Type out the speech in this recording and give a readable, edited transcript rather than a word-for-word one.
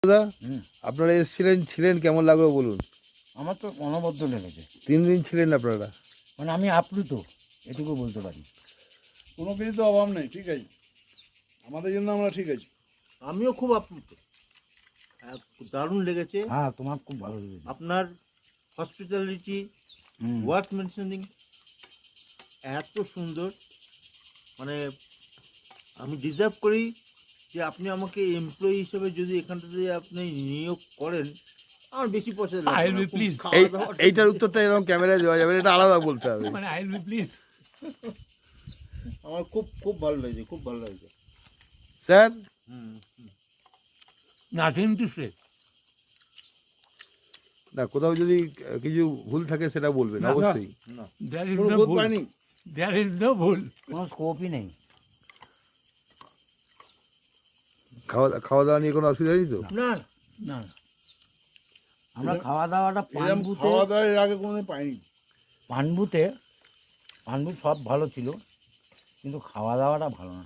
দাদা আপনারা এসেছিলেন, ছিলেন, কেমন লাগলো বলুন? আমার তো অনবদ্য লেগেছে, 3 দিন ছিলেন আপনারা। মানে আমি আপ্লুত, এটুকু বলতে পারি। কোনো কিছু তো অভাব নেই, ঠিক আছে, আমাদের জন্য আমরা ঠিক আছি। আমিও খুব আপ্লুত, দারুণ লেগেছে। হ্যাঁ, তোমার খুব ভালো লেগেছে। আপনার হসপিটালিটি, ওয়ার্ড মেনশনিং এত সুন্দর, মানে আমি ডিজার্ভ করি যে আপনি আমাকে এমপ্লয়ি হিসেবে যদি এখানটাতে আপনি নিয়োগ করেন, আমার বেশি পয়সা লাগবে না। খুব খাওয়া দাওয়াটা- এইটার উত্তরটা এরকম ক্যামেরায় দেওয়া যাবে না, এটা আলাদা বলতে হবে। আমার খুব খুব ভালো লাগছে, খুব ভালো লাগছে। Sir, nothing to say. না কোথাও যদি কিছু ভুল থাকে সেটা বলবেন না, অবশ্যই। দেয়ার ইজ কোনো নো বোধ ভুল, পাইনি। দেয়ার ইজ নো ভুল। কোনো স্কোপই নেই। খাওয়া দাওয়া নিয়ে কোনো অসুবিধা নেই তো? না না, আমরা খাওয়া দাওয়াটা এরকম খাওয়া দাওয়া এর আগে কোনোদিন পাইনি। পানবুতে সব ভালো ছিল, কিন্তু খাওয়া দাওয়াটা ভালো না।